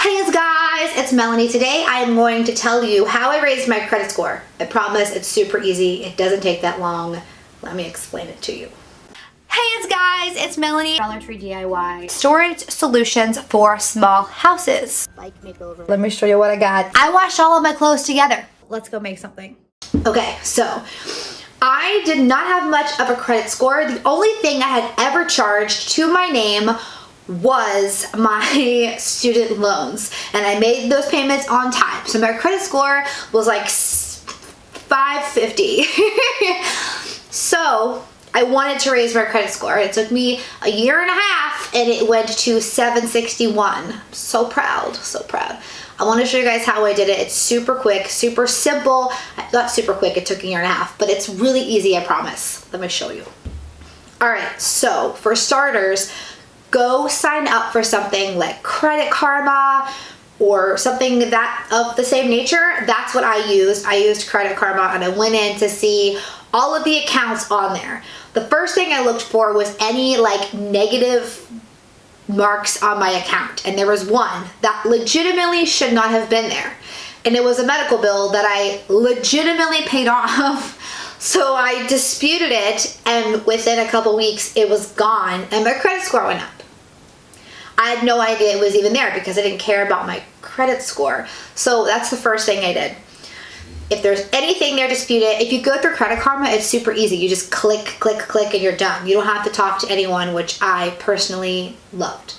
Hey guys, it's Melanie. Today I am going to tell you how I raised my credit score. I promise it's super easy. It doesn't take that long. Let me explain it to you. Hey guys, it's Melanie. Dollar Tree DIY. Storage solutions for small houses. Like makeover. Let me show you what I got. I washed all of my clothes together. Let's go make something. Okay, so I did not have much of a credit score. The only thing I had ever charged to my name was my student loans, and I made those payments on time. So my credit score was like 550. So I wanted to raise my credit score. It took me a year and a half and it went to 761. So proud, so proud. I want to show you guys how I did it. It's super quick, super simple. Not super quick, it took a year and a half, but it's really easy, I promise. Let me show you. All right, so for starters, go sign up for something like Credit Karma or something that of the same nature. That's what I used. I used Credit Karma and I went in to see all of the accounts on there. The first thing I looked for was any like negative marks on my account, and there was one that legitimately should not have been there, and it was a medical bill that I legitimately paid off. So I disputed it, and within a couple weeks it was gone and my credit score went up. I had no idea it was even there because I didn't care about my credit score. So that's the first thing I did. If there's anything there, dispute it. If you go through Credit Karma, it's super easy. You just click, click, click, and you're done. You don't have to talk to anyone, which I personally loved.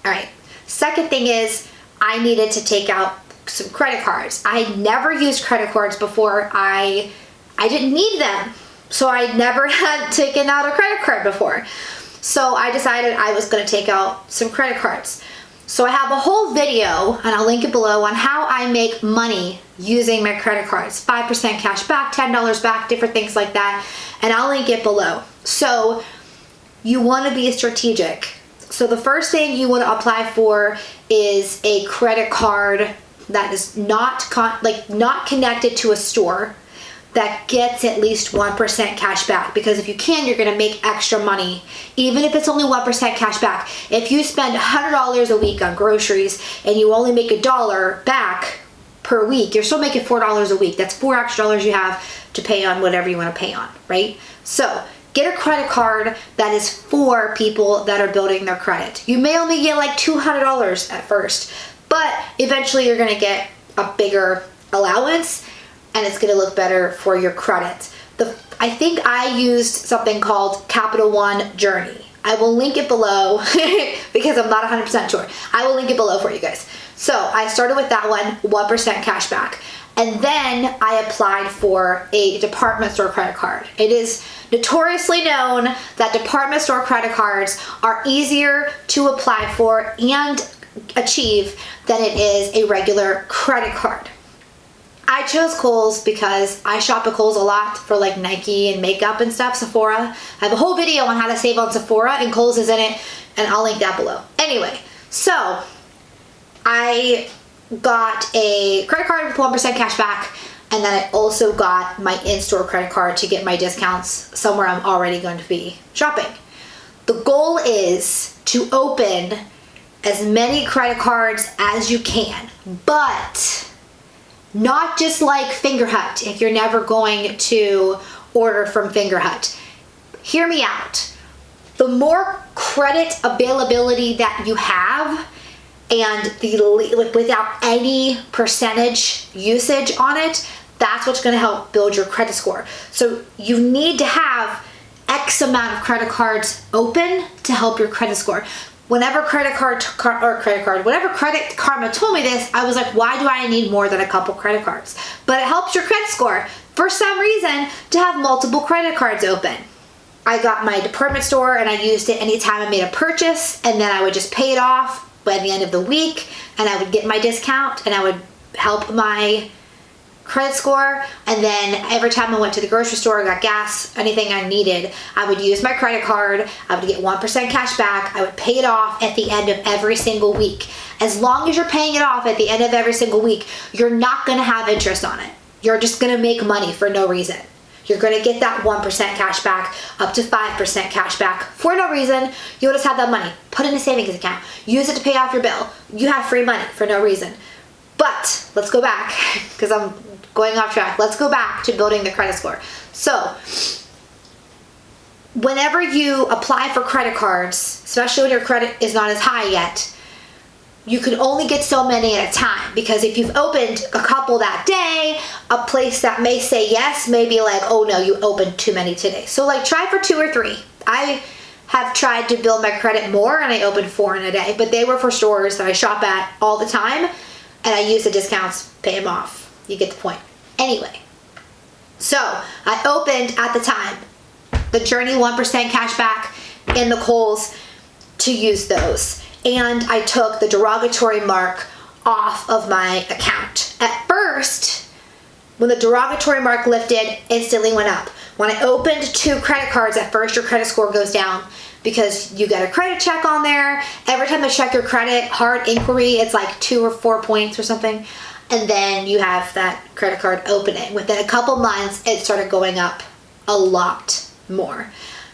All right. Second thing is I needed to take out some credit cards. I had never used credit cards before. I didn't need them. So I never had taken out a credit card before. So I decided I was going to take out some credit cards. So I have a whole video, and I'll link it below, on how I make money using my credit cards. 5% cash back, $10 back, different things like that. And I'll link it below. So you want to be strategic. So the first thing you want to apply for is a credit card that is not connected to a store, that gets at least 1% cash back, because if you can, you're gonna make extra money, even if it's only 1% cash back. If you spend $100 a week on groceries and you only make $1 back per week, you're still making $4 a week. That's $4 extra you have to pay on whatever you wanna pay on, right? So get a credit card that is for people that are building their credit. You may only get like $200 at first, but eventually you're gonna get a bigger allowance, and it's gonna look better for your credit. I think I used something called Capital One Journey. I will link it below because I'm not 100% sure. I will link it below for you guys. So I started with that one, 1% cash back. And then I applied for a department store credit card. It is notoriously known that department store credit cards are easier to apply for and achieve than it is a regular credit card. I chose Kohl's because I shop at Kohl's a lot for like Nike and makeup and stuff, Sephora. I have a whole video on how to save on Sephora, and Kohl's is in it, and I'll link that below. Anyway, so I got a credit card with 1% cash back, and then I also got my in-store credit card to get my discounts somewhere I'm already going to be shopping. The goal is to open as many credit cards as you can, but not just like Fingerhut if you're never going to order from Fingerhut. Hear me out. The more credit availability that you have, and without any percentage usage on it, that's what's going to help build your credit score. So you need to have X amount of credit cards open to help your credit score. Whenever Credit Karma told me this, I was like, why do I need more than a couple credit cards? But it helps your credit score, for some reason, to have multiple credit cards open. I got my department store and I used it anytime I made a purchase, and then I would just pay it off by the end of the week, and I would get my discount, and I would help my credit score. And then every time I went to the grocery store, got gas, anything I needed, I would use my credit card. I would get 1% cash back. I would pay it off at the end of every single week. As long as you're paying it off at the end of every single week, you're not gonna have interest on it. You're just gonna make money for no reason. You're gonna get that 1% cash back, up to 5% cash back for no reason. You'll just have that money, put it in a savings account, use it to pay off your bill. You have free money for no reason. But let's go back, because I'm going off track. Let's go back to building the credit score. So, whenever you apply for credit cards, especially when your credit is not as high yet, you can only get so many at a time, because if you've opened a couple that day, a place that may say yes may be like, oh no, you opened too many today. So like try for 2 or 3. I have tried to build my credit more and I opened 4 in a day, but they were for stores that I shop at all the time and I use the discounts, pay them off. You get the point. Anyway, so I opened at the time the Journey 1% cash back in the Kohl's to use those. And I took the derogatory mark off of my account. At first, when the derogatory mark lifted, instantly went up. When I opened 2 credit cards, at first your credit score goes down because you get a credit check on there. Every time I check your credit, hard inquiry, it's like 2 or 4 points or something. And then you have that credit card opening. Within a couple months, it started going up a lot more.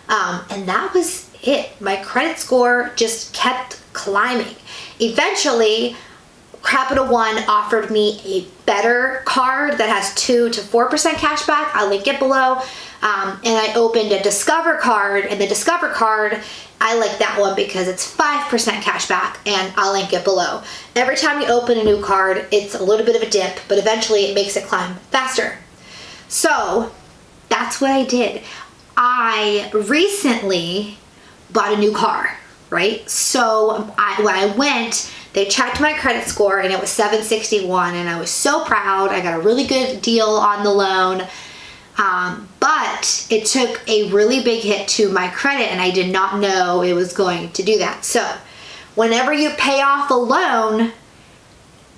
And that was it. My credit score just kept climbing. Eventually, Capital One offered me a better card that has 2 to 4% cash back. I'll link it below. And I opened a Discover card, and the Discover card, I like that one because it's 5% cash back, and I'll link it below. Every time you open a new card, it's a little bit of a dip, but eventually it makes it climb faster. So that's what I did. I recently bought a new car, right? So when I went, they checked my credit score and it was 761, and I was so proud. I got a really good deal on the loan, but it took a really big hit to my credit, and I did not know it was going to do that. So whenever you pay off a loan,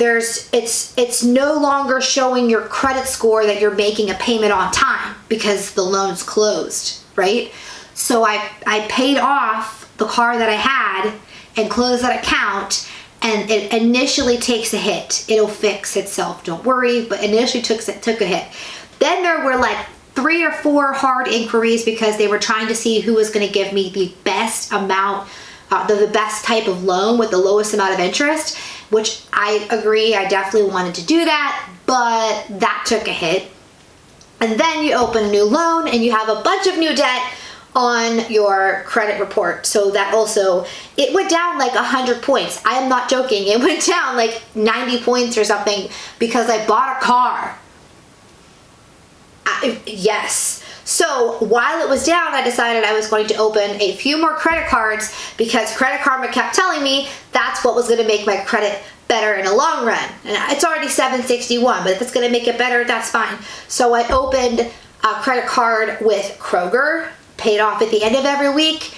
it's no longer showing your credit score that you're making a payment on time because the loan's closed, right? So I paid off the car that I had and closed that account, and it initially takes a hit. It'll fix itself, don't worry, but initially took a hit. Then there were like 3 or 4 hard inquiries because they were trying to see who was going to give me the best amount, the best type of loan with the lowest amount of interest, which I agree, I definitely wanted to do that, but that took a hit. And then you open a new loan and you have a bunch of new debt on your credit report. So that also, it went down like 100 points. I am not joking. It went down like 90 points or something because I bought a car. Yes. So while it was down, I decided I was going to open a few more credit cards because Credit Karma kept telling me that's what was going to make my credit better in the long run. And it's already 761, but if it's going to make it better, that's fine. So I opened a credit card with Kroger, paid off at the end of every week,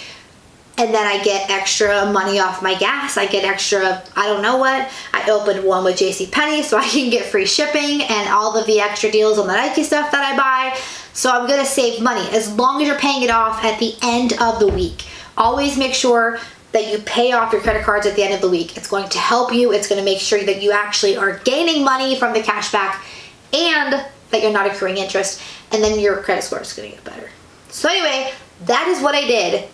and then I get extra money off my gas. I get extra, I don't know what. I opened one with JCPenney so I can get free shipping and all of the extra deals on the Nike stuff that I buy. So I'm gonna save money as long as you're paying it off at the end of the week. Always make sure that you pay off your credit cards at the end of the week. It's going to help you. It's gonna make sure that you actually are gaining money from the cash back and that you're not accruing interest, and then your credit score is gonna get better. So anyway, that is what I did.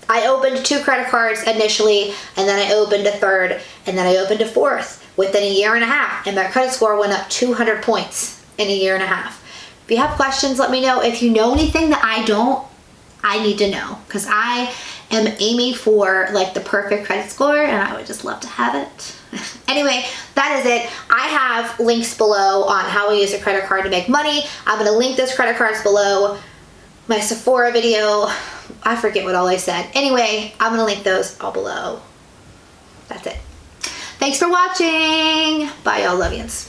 I opened 2 credit cards initially, and then I opened a 3rd, and then I opened a 4th within a year and a half, and my credit score went up 200 points in a year and a half. If you have questions, let me know. If you know anything that I don't, I need to know, because I am aiming for like the perfect credit score, and I would just love to have it. Anyway, that is it. I have links below on how we use a credit card to make money. I'm going to link those credit cards below. My Sephora video, I forget what all I said. Anyway, I'm going to link those all below. That's it. Thanks for watching. Bye, y'all. Love yous.